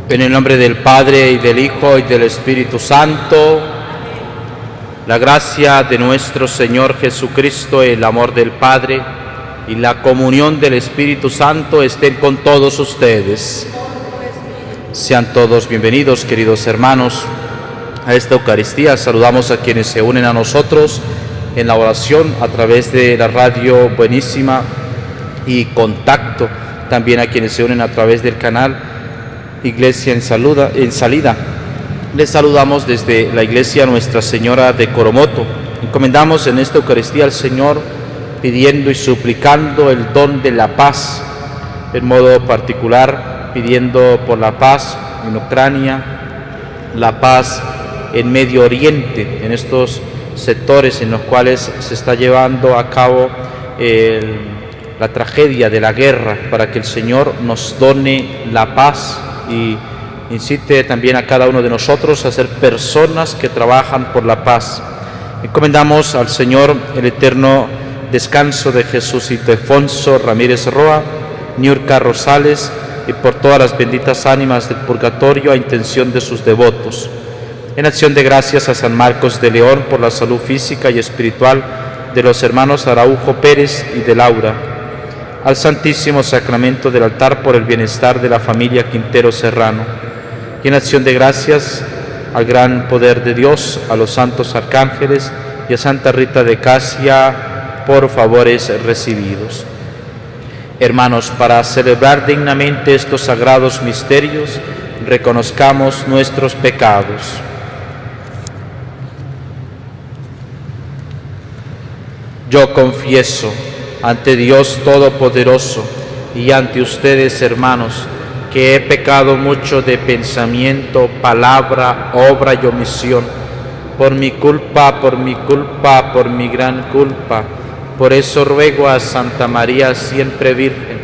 En el nombre del Padre, y del Hijo, y del Espíritu Santo. La gracia de nuestro Señor Jesucristo, el amor del Padre y la comunión del Espíritu Santo estén con todos ustedes. Sean todos bienvenidos, queridos hermanos, a esta Eucaristía. Saludamos a quienes se unen a nosotros en la oración a través de la radio Buenísima y Contacto. También a quienes se unen a través del canal Iglesia en Salida. Les saludamos desde la Iglesia Nuestra Señora de Coromoto. Encomendamos en esta Eucaristía al Señor pidiendo y suplicando el don de la paz, en modo particular pidiendo por la paz en Ucrania, la paz en Medio Oriente, en estos sectores en los cuales se está llevando a cabo la tragedia de la guerra, para que el Señor nos done la paz y incite también a cada uno de nosotros a ser personas que trabajan por la paz. Encomendamos al Señor el eterno descanso de Jesús Ildefonso Ramírez Roa, Niurka Rosales, y por todas las benditas ánimas del purgatorio a intención de sus devotos. En acción de gracias a San Marcos de León por la salud física y espiritual de los hermanos Araujo Pérez y de Laura. Al Santísimo Sacramento del altar por el bienestar de la familia Quintero Serrano. Y en acción de gracias al gran poder de Dios, a los santos arcángeles y a Santa Rita de Casia por favores recibidos. Hermanos, para celebrar dignamente estos sagrados misterios, reconozcamos nuestros pecados. Yo confieso ante Dios Todopoderoso y ante ustedes, hermanos, que he pecado mucho de pensamiento, palabra, obra y omisión, por mi culpa, por mi gran culpa. Por eso ruego a Santa María, siempre Virgen,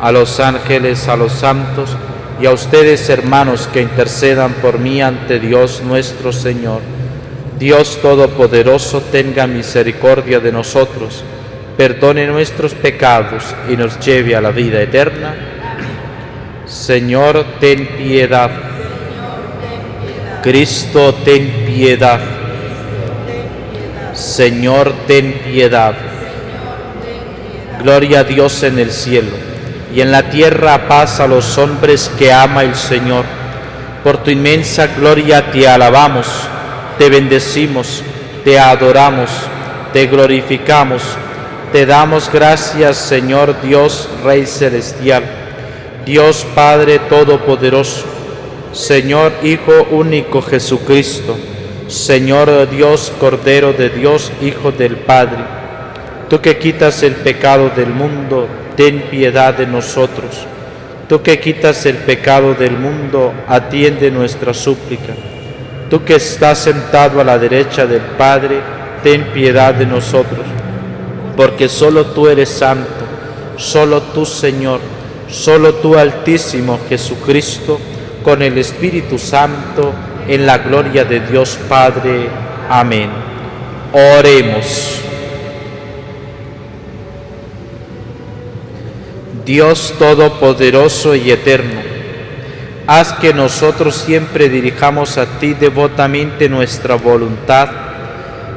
a los ángeles, a los santos y a ustedes, hermanos, que intercedan por mí ante Dios nuestro Señor. Dios Todopoderoso tenga misericordia de nosotros, perdone nuestros pecados y nos lleve a la vida eterna. Señor, ten piedad. Cristo, ten piedad. Señor, ten piedad. Gloria a Dios en el cielo, y en la tierra paz a los hombres que ama el Señor. Por tu inmensa gloria te alabamos, te bendecimos, te adoramos, te glorificamos. Te damos gracias, Señor Dios, Rey Celestial, Dios Padre Todopoderoso, Señor Hijo único Jesucristo, Señor Dios, Cordero de Dios, Hijo del Padre. Tú que quitas el pecado del mundo, ten piedad de nosotros. Tú que quitas el pecado del mundo, atiende nuestra súplica. Tú que estás sentado a la derecha del Padre, ten piedad de nosotros. Porque solo tú eres santo, solo tú, Señor, solo tú, Altísimo Jesucristo, con el Espíritu Santo, en la gloria de Dios Padre. Amén. Oremos. Dios Todopoderoso y Eterno, haz que nosotros siempre dirijamos a ti devotamente nuestra voluntad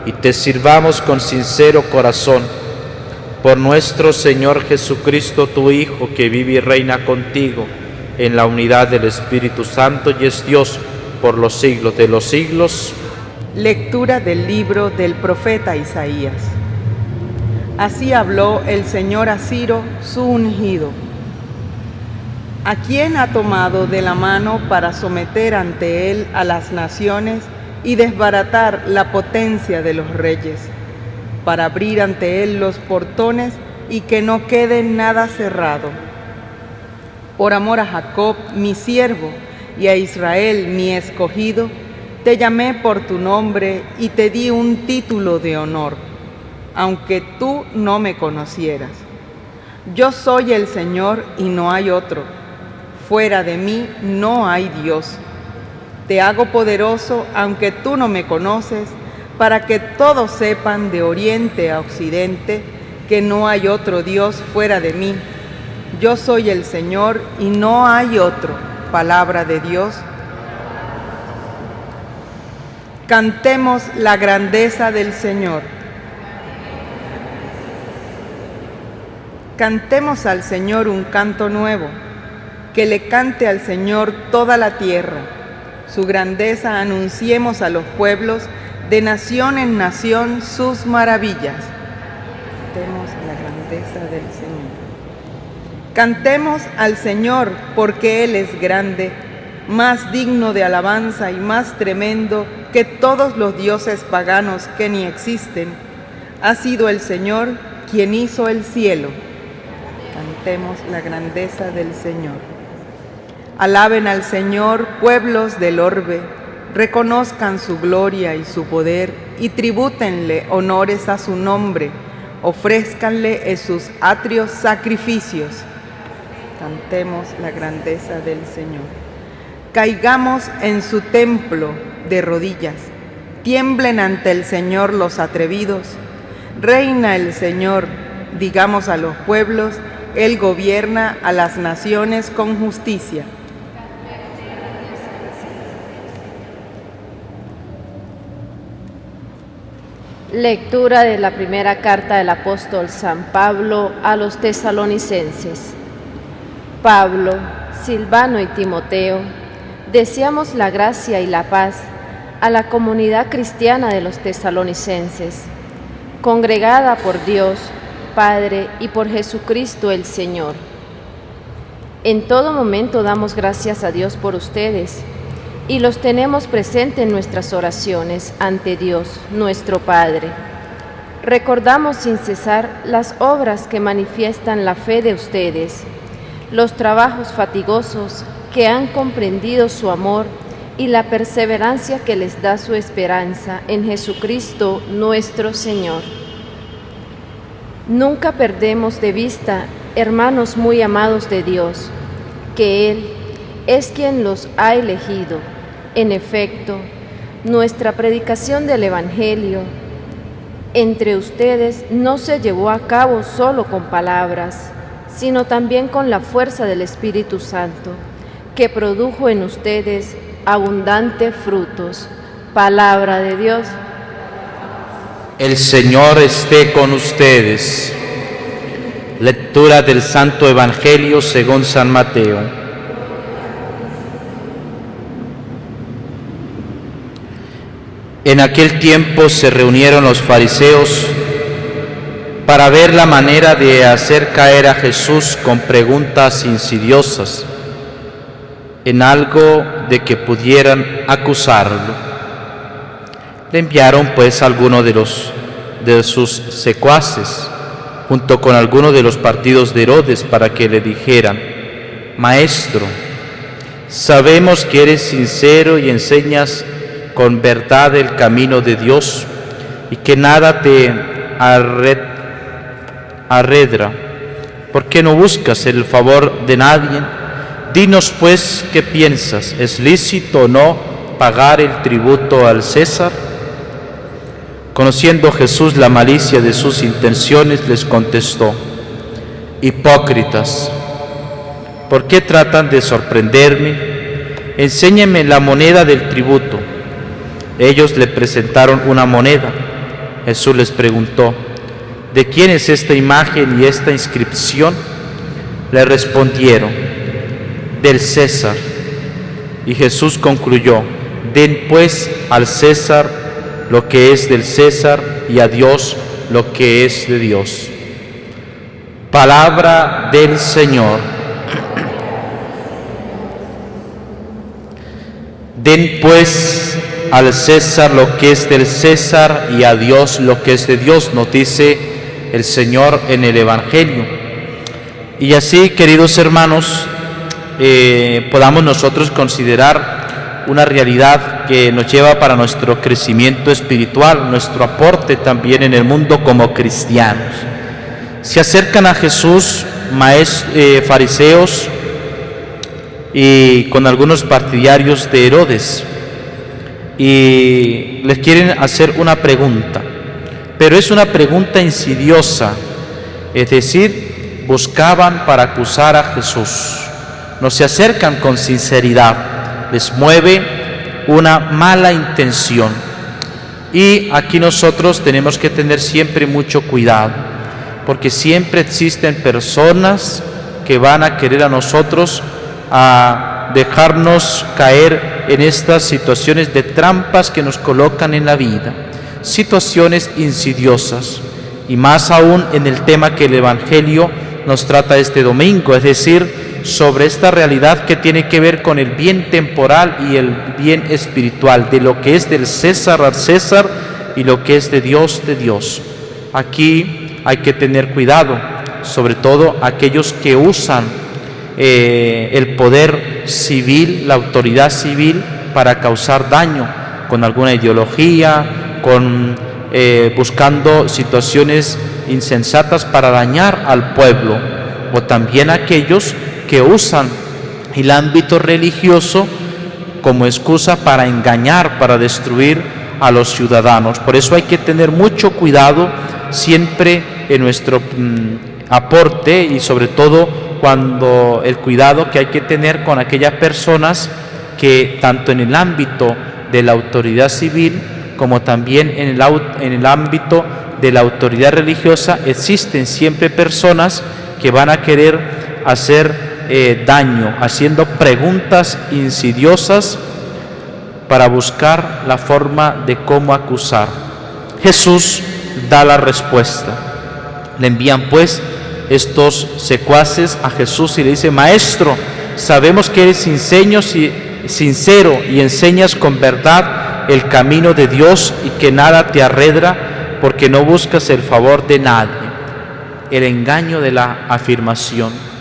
y te sirvamos con sincero corazón. Por nuestro Señor Jesucristo, tu Hijo, que vive y reina contigo en la unidad del Espíritu Santo y es Dios por los siglos de los siglos. Lectura del libro del profeta Isaías. Así habló el Señor a Ciro, su ungido. ¿A quién ha tomado de la mano para someter ante él a las naciones y desbaratar la potencia de los reyes, para abrir ante él los portones y que no quede nada cerrado? Por amor a Jacob, mi siervo, y a Israel, mi escogido, te llamé por tu nombre y te di un título de honor, aunque tú no me conocieras. Yo soy el Señor y no hay otro. Fuera de mí no hay Dios. Te hago poderoso, aunque tú no me conoces, para que todos sepan de oriente a occidente que no hay otro Dios fuera de mí. Yo soy el Señor y no hay otro. palabra de Dios. Cantemos la grandeza del Señor. Cantemos al Señor un canto nuevo, que le cante al Señor toda la tierra. Su grandeza anunciemos a los pueblos, de nación en nación sus maravillas. Cantemos la grandeza del Señor. Cantemos al Señor porque Él es grande, más digno de alabanza y más tremendo que todos los dioses paganos que ni existen. Ha sido el Señor quien hizo el cielo. Cantemos la grandeza del Señor. Alaben al Señor, pueblos del orbe, reconozcan su gloria y su poder y tribútenle honores a su nombre, ofrézcanle en sus atrios sacrificios. Cantemos la grandeza del Señor. Caigamos en su templo de rodillas, tiemblen ante el Señor los atrevidos. Reina el Señor, digamos a los pueblos, Él gobierna a las naciones con justicia. Lectura de la primera carta del apóstol San Pablo a los tesalonicenses. Pablo, Silvano y Timoteo, deseamos la gracia y la paz a la comunidad cristiana de los tesalonicenses, congregada por Dios, Padre y por Jesucristo el Señor. En todo momento damos gracias a Dios por ustedes y los tenemos presentes en nuestras oraciones ante Dios, nuestro Padre. Recordamos sin cesar las obras que manifiestan la fe de ustedes, los trabajos fatigosos que han comprendido su amor y la perseverancia que les da su esperanza en Jesucristo nuestro Señor. Nunca perdemos de vista, hermanos muy amados de Dios, que Él es quien los ha elegido. En efecto, nuestra predicación del Evangelio entre ustedes no se llevó a cabo solo con palabras, sino también con la fuerza del Espíritu Santo, que produjo en ustedes abundantes frutos. Palabra de Dios. El Señor esté con ustedes. Lectura del Santo Evangelio según San Mateo. En aquel tiempo se reunieron los fariseos para ver la manera de hacer caer a Jesús con preguntas insidiosas, en algo de que pudieran acusarlo. Le enviaron pues a alguno de sus secuaces, junto con alguno de los partidos de Herodes, para que le dijeran: Maestro, sabemos que eres sincero y enseñas con verdad el camino de Dios, y que nada te arredra. ¿Por qué no buscas el favor de nadie? Dinos pues, ¿qué piensas? ¿Es lícito o no pagar el tributo al César? Conociendo Jesús la malicia de sus intenciones, les contestó: Hipócritas, ¿por qué tratan de sorprenderme? Enséñenme la moneda del tributo. Ellos le presentaron una moneda. Jesús les preguntó: ¿de quién es esta imagen y esta inscripción? Le respondieron: del César. Y Jesús concluyó: den pues al César lo que es del César y a Dios lo que es de Dios. Palabra del Señor. Den pues al César lo que es del César y a Dios lo que es de Dios, nos dice el Señor en el Evangelio. Y así, queridos hermanos, podamos nosotros considerar una realidad que nos lleva para nuestro crecimiento espiritual, nuestro aporte también en el mundo como cristianos. Se acercan a Jesús fariseos y con algunos partidarios de Herodes y les quieren hacer una pregunta, pero es una pregunta insidiosa, es decir, buscaban para acusar a Jesús. no se acercan con sinceridad, les mueve una mala intención. Y aquí nosotros tenemos que tener siempre mucho cuidado, porque siempre existen personas que van a querer a nosotros a dejarnos caer en estas situaciones de trampas que nos colocan en la vida, situaciones insidiosas, y más aún en el tema que el Evangelio nos trata este domingo, es decir, sobre esta realidad que tiene que ver con el bien temporal y el bien espiritual, de lo que es del César al César y lo que es de Dios. Aquí hay que tener cuidado, sobre todo aquellos que usan el poder civil, la autoridad civil, para causar daño con alguna ideología, buscando situaciones insensatas para dañar al pueblo, o también aquellos que usan el ámbito religioso como excusa para engañar, para destruir a los ciudadanos. Por eso hay que tener mucho cuidado siempre en nuestro aporte, y sobre todo cuando el cuidado que hay que tener con aquellas personas que tanto en el ámbito de la autoridad civil como también en el ámbito de la autoridad religiosa existen siempre personas que van a querer hacer daño, haciendo preguntas insidiosas para buscar la forma de cómo acusar. Jesús da la respuesta. Le envían pues estos secuaces a Jesús y le dicen: Maestro, sabemos que eres sincero y enseñas con verdad el camino de Dios y que nada te arredra, porque no buscas el favor de nadie. El engaño de la afirmación.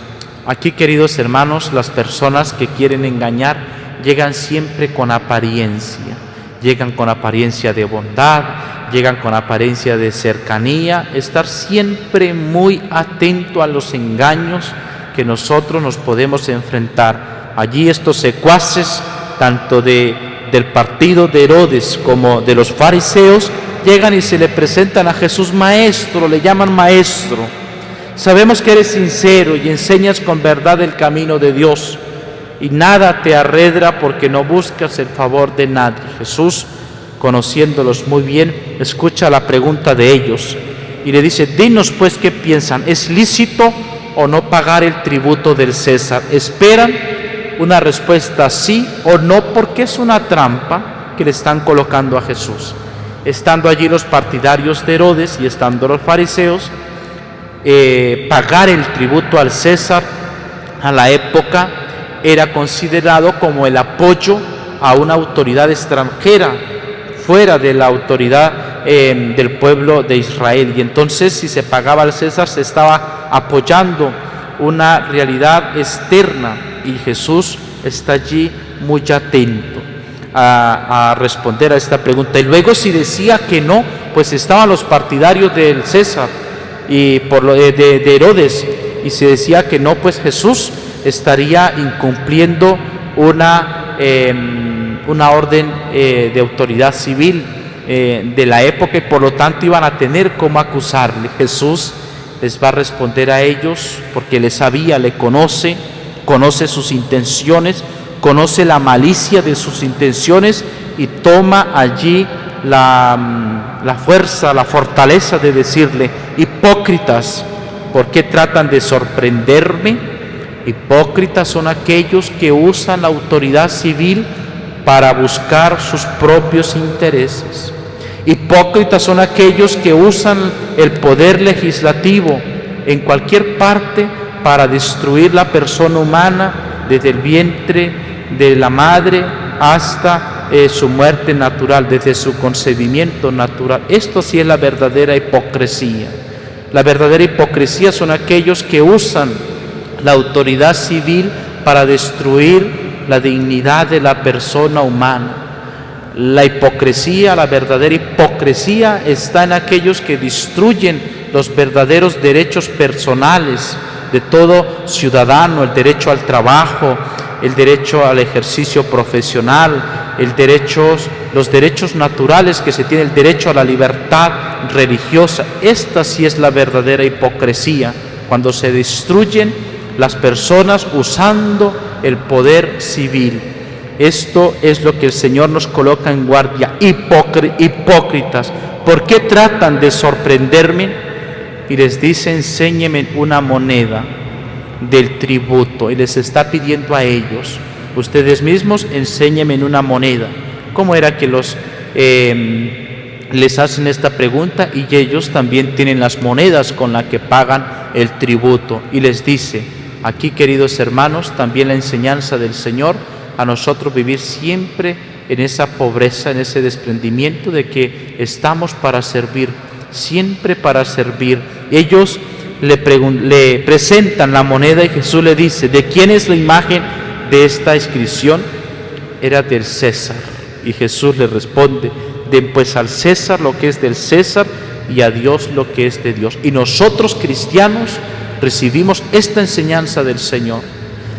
Aquí, queridos hermanos, las personas que quieren engañar llegan siempre con apariencia. Llegan con apariencia de bondad, llegan con apariencia de cercanía. Estar siempre muy atento a los engaños que nosotros nos podemos enfrentar. Allí estos secuaces, tanto del partido de Herodes como de los fariseos, llegan y se le presentan a Jesús: Maestro, le llaman Maestro. Sabemos que eres sincero y enseñas con verdad el camino de Dios y nada te arredra, porque no buscas el favor de nadie. Jesús, conociéndolos muy bien, escucha la pregunta de ellos y le dice: dinos pues qué piensan, ¿es lícito o no pagar el tributo del César? Esperan una respuesta sí o no, porque es una trampa que le están colocando a Jesús. Estando allí los partidarios de Herodes y estando los fariseos, pagar el tributo al César a la época era considerado como el apoyo a una autoridad extranjera, fuera de la autoridad del pueblo de Israel. Y entonces, si se pagaba al César, se estaba apoyando una realidad externa, y Jesús está allí muy atento a responder a esta pregunta. Y luego, si decía que no, pues estaban los partidarios del César y de Herodes, y si decía que no, pues Jesús estaría incumpliendo una orden de autoridad civil de la época, y por lo tanto iban a tener cómo acusarle. Jesús les va a responder a ellos porque le sabía, le conoce sus intenciones, conoce la malicia de sus intenciones, y toma allí la fuerza, la fortaleza de decirle: hipócritas, ¿por qué tratan de sorprenderme? Hipócritas son aquellos que usan la autoridad civil para buscar sus propios intereses. Hipócritas son aquellos que usan el poder legislativo en cualquier parte para destruir la persona humana, desde el vientre de la madre hasta su muerte natural, desde su concebimiento natural. Esto sí es la verdadera hipocresía. La verdadera hipocresía son aquellos que usan la autoridad civil para destruir la dignidad de la persona humana. La hipocresía, la verdadera hipocresía, está en aquellos que destruyen los verdaderos derechos personales de todo ciudadano: el derecho al trabajo, el derecho al ejercicio profesional, los derechos naturales que se tiene, el derecho a la libertad religiosa. Esta sí es la verdadera hipocresía, cuando se destruyen las personas usando el poder civil. Esto es lo que el Señor nos coloca en guardia. Hipócritas, ¿por qué tratan de sorprenderme? Y les dice, enséñenme una moneda del tributo. Y les está pidiendo a ellos, ustedes mismos, enséñenme una moneda. ¿Cómo era que les hacen esta pregunta? Y ellos también tienen las monedas con las que pagan el tributo. Y les dice, aquí, queridos hermanos, también la enseñanza del Señor a nosotros vivir siempre en esa pobreza, en ese desprendimiento de que estamos para servir, siempre para servir. Ellos le presentan la moneda y Jesús le dice, ¿de quién es la imagen de esta inscripción? Era del César. Y Jesús le responde, den pues al César lo que es del César y a Dios lo que es de Dios. Y nosotros, cristianos, recibimos esta enseñanza del Señor.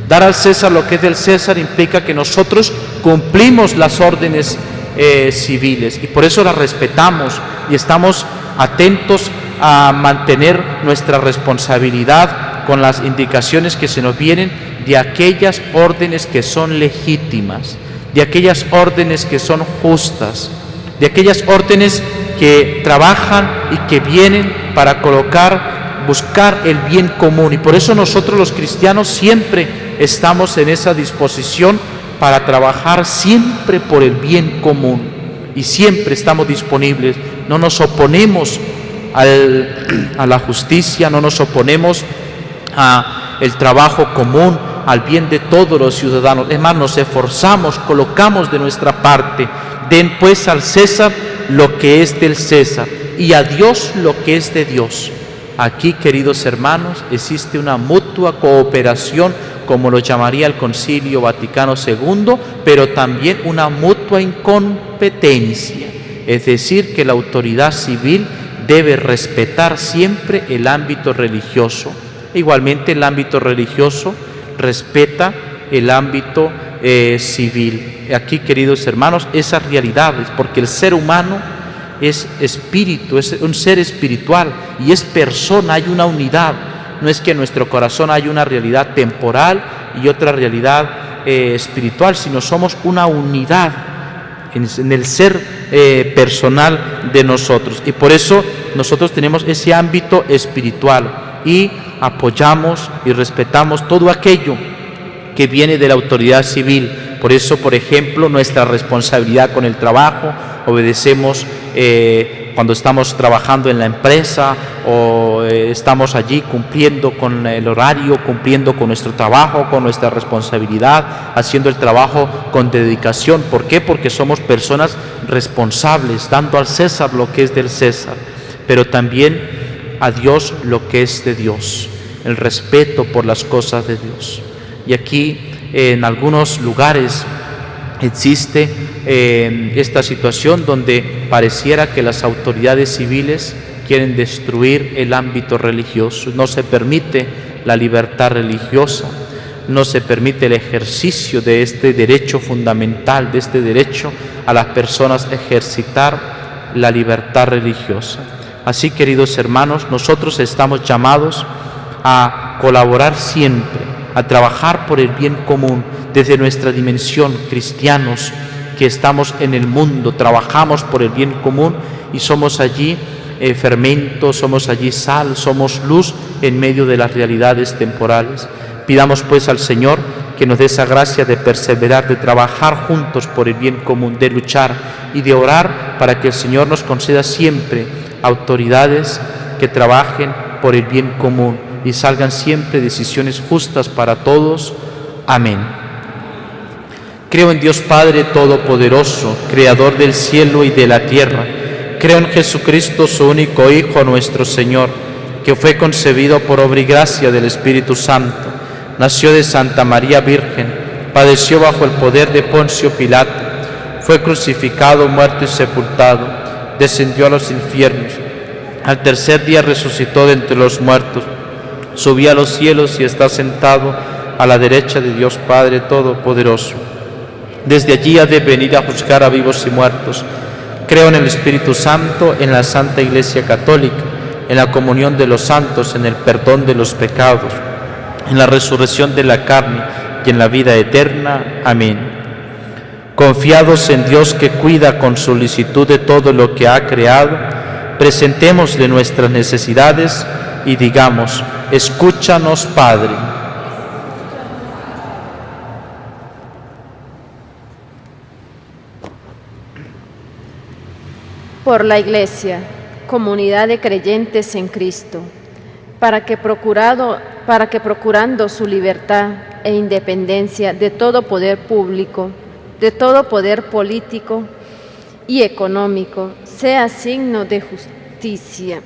Dar al César lo que es del César implica que nosotros cumplimos las órdenes civiles y por eso las respetamos y estamos atentos a mantener nuestra responsabilidad con las indicaciones que se nos vienen de aquellas órdenes que son legítimas, de aquellas órdenes que son justas, de aquellas órdenes que trabajan y que vienen para buscar el bien común. Y por eso nosotros los cristianos siempre estamos en esa disposición para trabajar siempre por el bien común y siempre estamos disponibles. No nos oponemos a la justicia, no nos oponemos al trabajo común, al bien de todos los ciudadanos. Es más, nos esforzamos, colocamos de nuestra parte. Den pues al César lo que es del César y a Dios lo que es de Dios. Aquí, queridos hermanos, existe una mutua cooperación, como lo llamaría el Concilio Vaticano II, pero también una mutua incompetencia. Es decir, que la autoridad civil debe respetar siempre el ámbito religioso. Igualmente, el ámbito religioso respeta el ámbito civil. Aquí, queridos hermanos, esas realidades, porque el ser humano es espíritu, es un ser espiritual y es persona, hay una unidad. No es que en nuestro corazón hay una realidad temporal y otra realidad espiritual, sino somos una unidad en el ser personal de nosotros. Y por eso nosotros tenemos ese ámbito espiritual y apoyamos y respetamos todo aquello que viene de la autoridad civil. Por eso, por ejemplo, nuestra responsabilidad con el trabajo, obedecemos cuando estamos trabajando en la empresa o estamos allí cumpliendo con el horario, cumpliendo con nuestro trabajo, con nuestra responsabilidad, haciendo el trabajo con dedicación. ¿Por qué? Porque somos personas responsables, dando al César lo que es del César, pero también a Dios lo que es de Dios, el respeto por las cosas de Dios. Y aquí en algunos lugares existe esta situación donde pareciera que las autoridades civiles quieren destruir el ámbito religioso. No se permite la libertad religiosa, no se permite el ejercicio de este derecho fundamental, de este derecho a las personas ejercitar la libertad religiosa. Así, queridos hermanos, nosotros estamos llamados a colaborar siempre, a trabajar por el bien común desde nuestra dimensión, cristianos que estamos en el mundo, trabajamos por el bien común y somos allí fermento, somos allí sal, somos luz en medio de las realidades temporales. Pidamos pues al Señor que nos dé esa gracia de perseverar, de trabajar juntos por el bien común, de luchar y de orar para que el Señor nos conceda siempre autoridades que trabajen por el bien común y salgan siempre decisiones justas para todos. Amén. Creo en Dios Padre Todopoderoso, Creador del cielo y de la tierra. Creo en Jesucristo, su único Hijo, nuestro Señor, que fue concebido por obra y gracia del Espíritu Santo. Nació de Santa María Virgen, padeció bajo el poder de Poncio Pilato, fue crucificado, muerto y sepultado, descendió a los infiernos. Al tercer día resucitó de entre los muertos, subió a los cielos y está sentado a la derecha de Dios Padre Todopoderoso. Desde allí ha de venir a juzgar a vivos y muertos. Creo en el Espíritu Santo, en la Santa Iglesia Católica, en la comunión de los santos, en el perdón de los pecados, en la resurrección de la carne y en la vida eterna. Amén. Confiados en Dios que cuida con solicitud de todo lo que ha creado, presentémosle nuestras necesidades y digamos: escúchanos, Padre. Por la Iglesia, comunidad de creyentes en Cristo, para que procurando su libertad e independencia de todo poder público, de todo poder político y económico, sea signo de justicia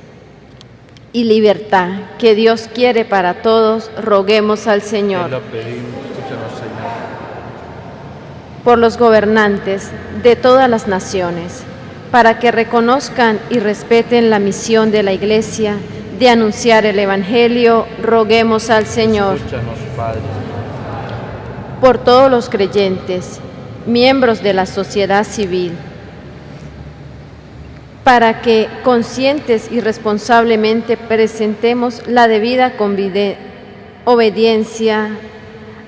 y libertad que Dios quiere para todos, roguemos al Señor. Te lo pedimos, escúchanos, Señor. Por los gobernantes de todas las naciones, para que reconozcan y respeten la misión de la Iglesia de anunciar el Evangelio, roguemos al Señor. Escúchanos, Padre. Por todos los creyentes, miembros de la sociedad civil, para que conscientes y responsablemente presentemos la debida obediencia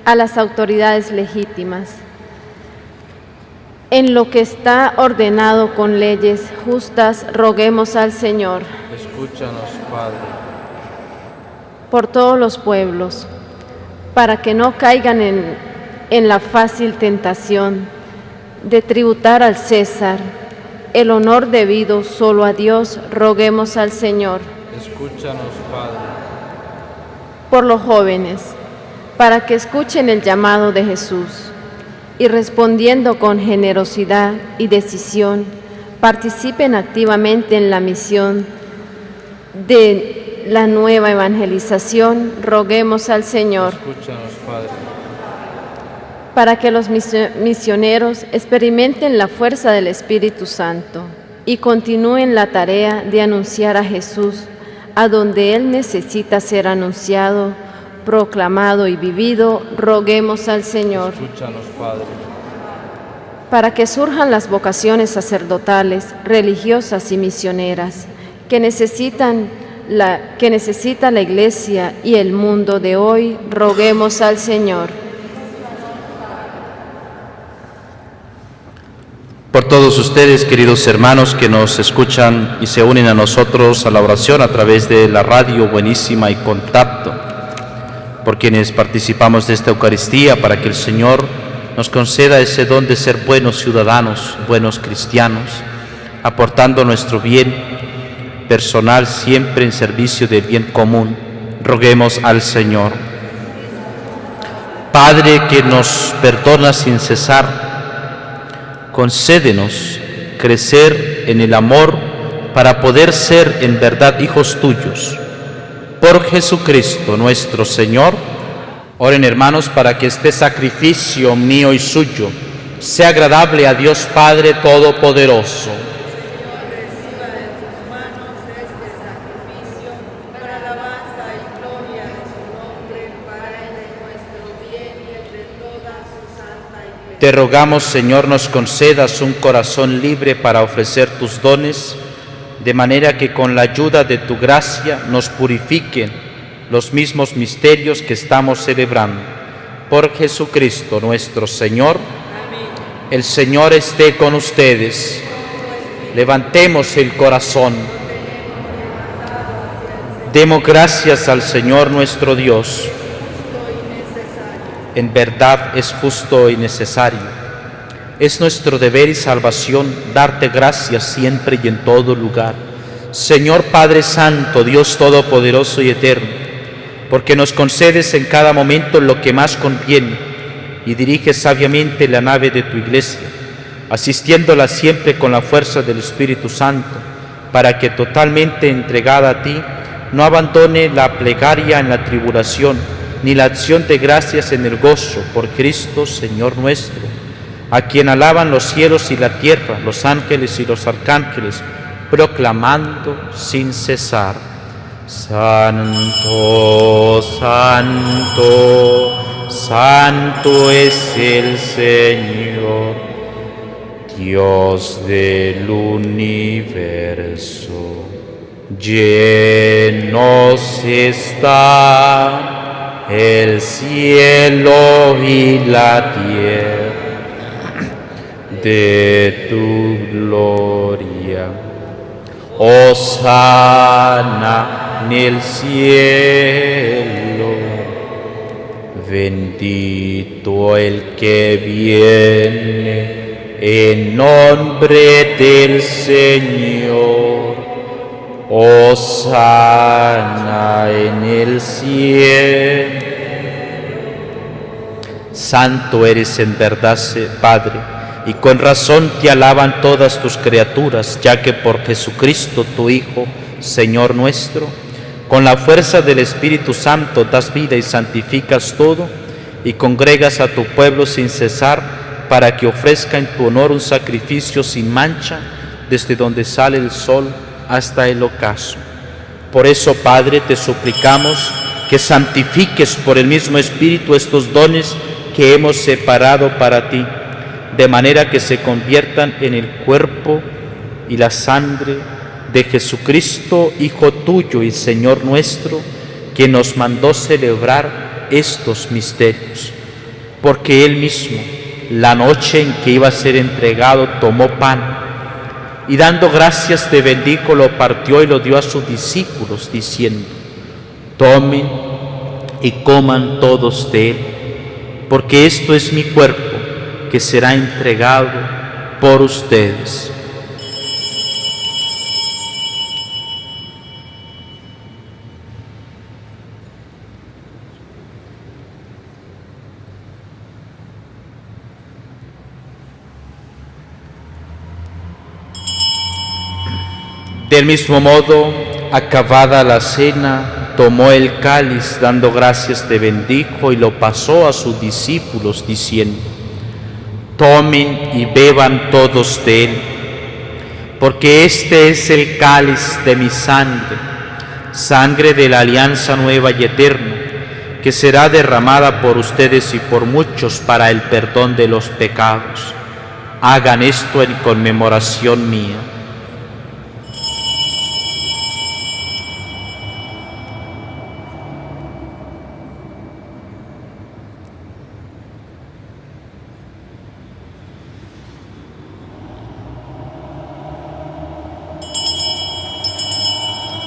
a las autoridades legítimas, en lo que está ordenado con leyes justas, roguemos al Señor. Escúchanos, Padre. Por todos los pueblos, para que no caigan en la fácil tentación de tributar al César el honor debido solo a Dios, roguemos al Señor. Escúchanos, Padre. Por los jóvenes, para que escuchen el llamado de Jesús y respondiendo con generosidad y decisión, participen activamente en la misión de la nueva evangelización, roguemos al Señor. Escúchanos, Padre. Para que los misioneros experimenten la fuerza del Espíritu Santo y continúen la tarea de anunciar a Jesús a donde Él necesita ser anunciado, proclamado y vivido, roguemos al Señor. Escúchanos, Padre. Para que surjan las vocaciones sacerdotales, religiosas y misioneras que necesita la Iglesia y el mundo de hoy, roguemos al Señor. Por todos ustedes, queridos hermanos, que nos escuchan y se unen a nosotros a la oración a través de la radio Buenísima y Contacto, por quienes participamos de esta Eucaristía, para que el Señor nos conceda ese don de ser buenos ciudadanos, buenos cristianos, aportando nuestro bien personal siempre en servicio del bien común. Roguemos al Señor. Padre, que nos perdona sin cesar, concédenos crecer en el amor para poder ser en verdad hijos tuyos. Por Jesucristo nuestro Señor. Oren, hermanos, para que este sacrificio mío y suyo sea agradable a Dios Padre Todopoderoso. Te rogamos, Señor, nos concedas un corazón libre para ofrecer tus dones, de manera que con la ayuda de tu gracia nos purifiquen los mismos misterios que estamos celebrando. Por Jesucristo nuestro Señor. Amén. El Señor esté con ustedes. Levantemos el corazón. Demos gracias al Señor nuestro Dios. En verdad es justo y necesario. Es nuestro deber y salvación darte gracias siempre y en todo lugar. Señor Padre Santo, Dios Todopoderoso y Eterno, porque nos concedes en cada momento lo que más conviene y diriges sabiamente la nave de tu Iglesia, asistiéndola siempre con la fuerza del Espíritu Santo, para que totalmente entregada a ti, no abandone la plegaria en la tribulación, ni la acción de gracias en el gozo, por Cristo Señor nuestro, a quien alaban los cielos y la tierra, los ángeles y los arcángeles, proclamando sin cesar: Santo, Santo, Santo es el Señor, Dios del universo. Llenos está el cielo y la tierra de tu gloria. Hosana en el cielo, bendito el que viene en nombre del Señor. Hosana en el cielo. Santo eres en verdad, Padre, y con razón te alaban todas tus criaturas, ya que por Jesucristo, tu Hijo, Señor nuestro, con la fuerza del Espíritu Santo das vida y santificas todo, y congregas a tu pueblo sin cesar, para que ofrezca en tu honor un sacrificio sin mancha, desde donde sale el sol hasta el ocaso. Por eso, Padre, te suplicamos que santifiques por el mismo Espíritu estos dones que hemos separado para ti, de manera que se conviertan en el cuerpo y la sangre de Jesucristo, Hijo tuyo y Señor nuestro, que nos mandó celebrar estos misterios. Porque Él mismo, la noche en que iba a ser entregado, tomó pan y dando gracias te bendijo, lo partió y lo dio a sus discípulos, diciendo: tomen y coman todos de él, porque esto es mi cuerpo, que será entregado por ustedes. Del mismo modo, acabada la cena, tomó el cáliz, dando gracias te bendijo y lo pasó a sus discípulos, diciendo: tomen y beban todos de él, porque este es el cáliz de mi sangre, sangre de la alianza nueva y eterna, que será derramada por ustedes y por muchos para el perdón de los pecados. Hagan esto en conmemoración mía.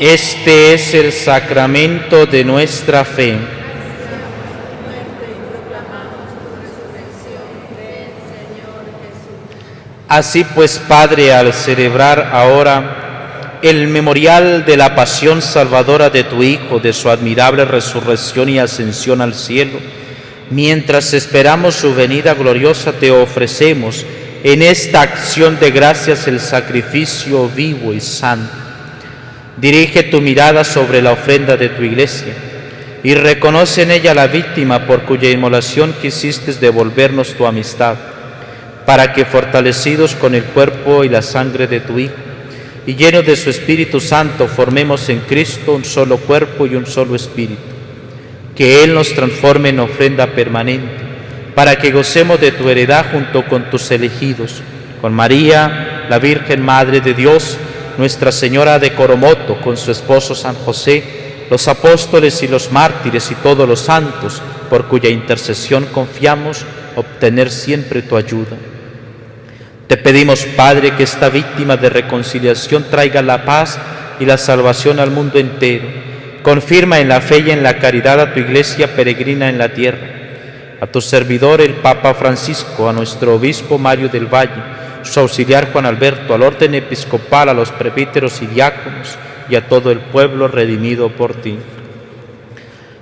Este es el sacramento de nuestra fe. Así pues, Padre, al celebrar ahora el memorial de la pasión salvadora de tu Hijo, de su admirable resurrección y ascensión al cielo, mientras esperamos su venida gloriosa, te ofrecemos en esta acción de gracias el sacrificio vivo y santo. Dirige tu mirada sobre la ofrenda de tu iglesia y reconoce en ella la víctima por cuya inmolación quisiste devolvernos tu amistad, para que, fortalecidos con el cuerpo y la sangre de tu Hijo y llenos de su Espíritu Santo, formemos en Cristo un solo cuerpo y un solo espíritu. Que Él nos transforme en ofrenda permanente, para que gocemos de tu heredad junto con tus elegidos, con María, la Virgen Madre de Dios, Nuestra Señora de Coromoto, con su esposo San José, los apóstoles y los mártires y todos los santos, por cuya intercesión confiamos obtener siempre tu ayuda. Te pedimos, Padre, que esta víctima de reconciliación traiga la paz y la salvación al mundo entero. Confirma en la fe y en la caridad a tu iglesia peregrina en la tierra, a tu servidor el Papa Francisco, a nuestro obispo Mario del Valle, su auxiliar Juan Alberto, al orden episcopal, a los presbíteros y diáconos y a todo el pueblo redimido por ti.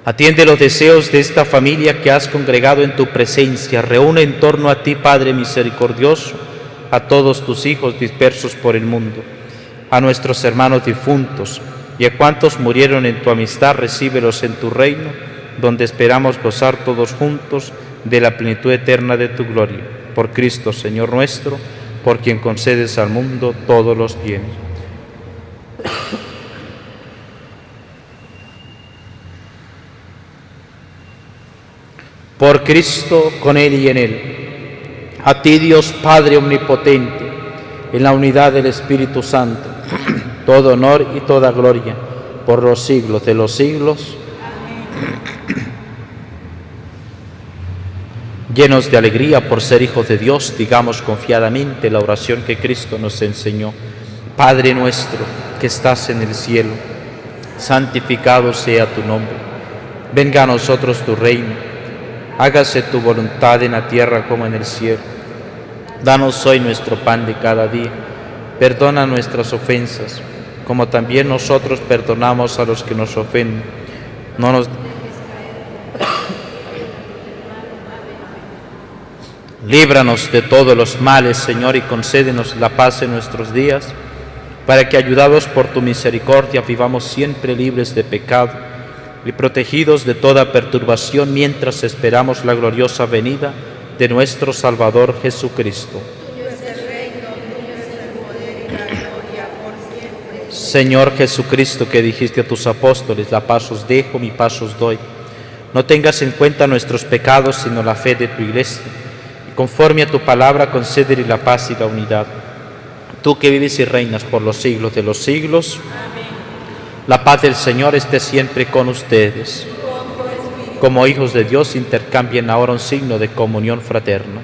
Atiende los deseos de esta familia que has congregado en tu presencia. Reúne en torno a ti, Padre misericordioso, a todos tus hijos dispersos por el mundo, a nuestros hermanos difuntos y a cuantos murieron en tu amistad. Recíbelos en tu reino, donde esperamos gozar todos juntos de la plenitud eterna de tu gloria. Por Cristo, Señor nuestro, por quien concedes al mundo todos los bienes. Por Cristo, con Él y en Él, a ti, Dios Padre omnipotente, en la unidad del Espíritu Santo, todo honor y toda gloria por los siglos de los siglos. Amén. Llenos de alegría por ser hijos de Dios, digamos confiadamente la oración que Cristo nos enseñó. Padre nuestro que estás en el cielo, santificado sea tu nombre. Venga a nosotros tu reino. Hágase tu voluntad en la tierra como en el cielo. Danos hoy nuestro pan de cada día. Perdona nuestras ofensas, como también nosotros perdonamos a los que nos ofenden. No nos líbranos de todos los males, Señor, y concédenos la paz en nuestros días, para que, ayudados por tu misericordia, vivamos siempre libres de pecado y protegidos de toda perturbación mientras esperamos la gloriosa venida de nuestro Salvador Jesucristo. Señor Jesucristo, que dijiste a tus apóstoles: la paz os dejo, mi paz os doy. No tengas en cuenta nuestros pecados, sino la fe de tu Iglesia. Y conforme a tu palabra, concédele la paz y la unidad. Tú que vives y reinas por los siglos de los siglos. Amén. La paz del Señor esté siempre con ustedes. Como hijos de Dios, intercambien ahora un signo de comunión fraterna.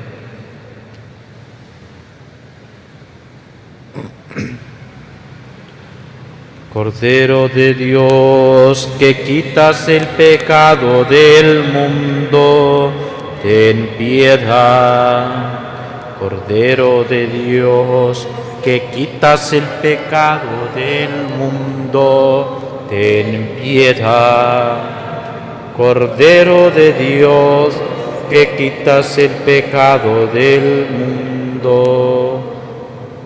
Cordero de Dios, que quitas el pecado del mundo, ten piedad. Cordero de Dios, que quitas el pecado del mundo, ten piedad. Cordero de Dios, que quitas el pecado del mundo,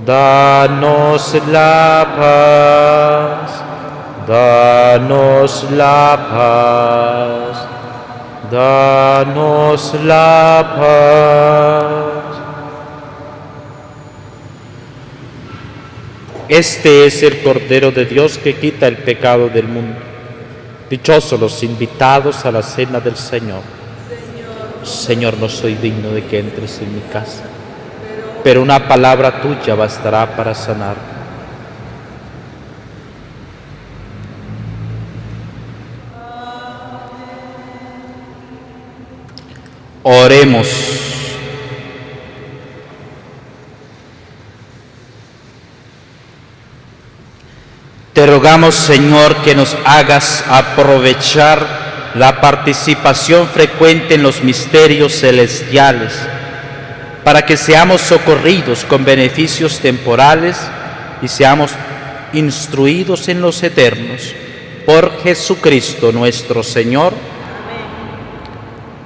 danos la paz, danos la paz, danos la paz. Este es el Cordero de Dios que quita el pecado del mundo. Dichosos los invitados a la cena del Señor. Señor, no soy digno de que entres en mi casa, pero una palabra tuya bastará para sanar. Oremos. Te rogamos, Señor, que nos hagas aprovechar la participación frecuente en los misterios celestiales, para que seamos socorridos con beneficios temporales y seamos instruidos en los eternos. Por Jesucristo nuestro Señor.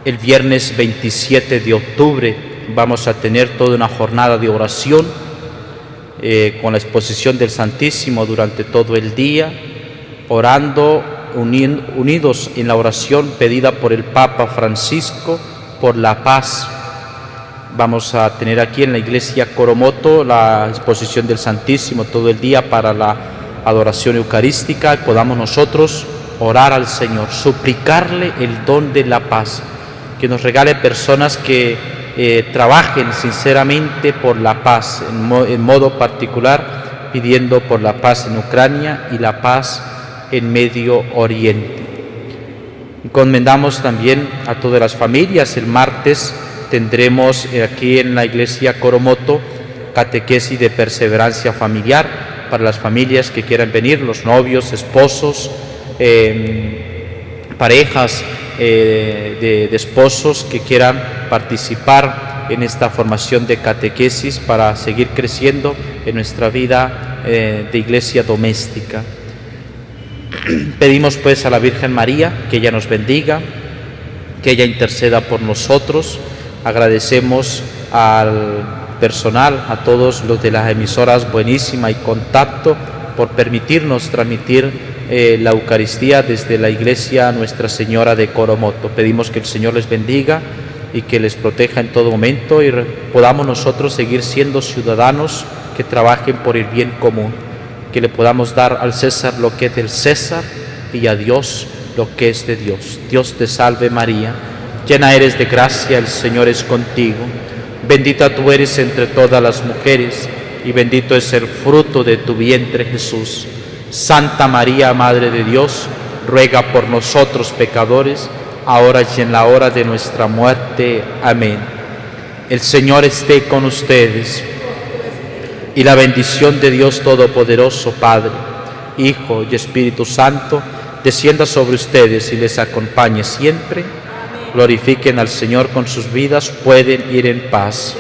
El viernes 27 de octubre vamos a tener toda una jornada de oración con la exposición del Santísimo durante todo el día, orando unidos en la oración pedida por el Papa Francisco por la paz. Vamos a tener aquí en la iglesia Coromoto la exposición del Santísimo todo el día para la adoración eucarística. Podamos nosotros orar al Señor, suplicarle el don de la paz, que nos regale personas que trabajen sinceramente por la paz, en modo particular pidiendo por la paz en Ucrania y la paz en Medio Oriente. Encomendamos también a todas las familias. El martes tendremos aquí en la iglesia Coromoto catequesis de perseverancia familiar para las familias que quieran venir, los novios, esposos, parejas de esposos que quieran participar en esta formación de catequesis para seguir creciendo en nuestra vida de iglesia doméstica. Pedimos pues a la Virgen María que ella nos bendiga, que ella interceda por nosotros. Agradecemos al personal, a todos los de las emisoras Buenísima y Contacto por permitirnos transmitir la Eucaristía desde la iglesia Nuestra Señora de Coromoto. Pedimos que el Señor les bendiga y que les proteja en todo momento y podamos nosotros seguir siendo ciudadanos que trabajen por el bien común, que le podamos dar al César lo que es del César y a Dios lo que es de Dios. Dios te salve María, llena eres de gracia, el Señor es contigo. Bendita tú eres entre todas las mujeres y bendito es el fruto de tu vientre Jesús. Santa María, Madre de Dios, ruega por nosotros pecadores, ahora y en la hora de nuestra muerte. Amén. El Señor esté con ustedes. Y la bendición de Dios Todopoderoso, Padre, Hijo y Espíritu Santo, descienda sobre ustedes y les acompañe siempre. Glorifiquen al Señor con sus vidas, pueden ir en paz.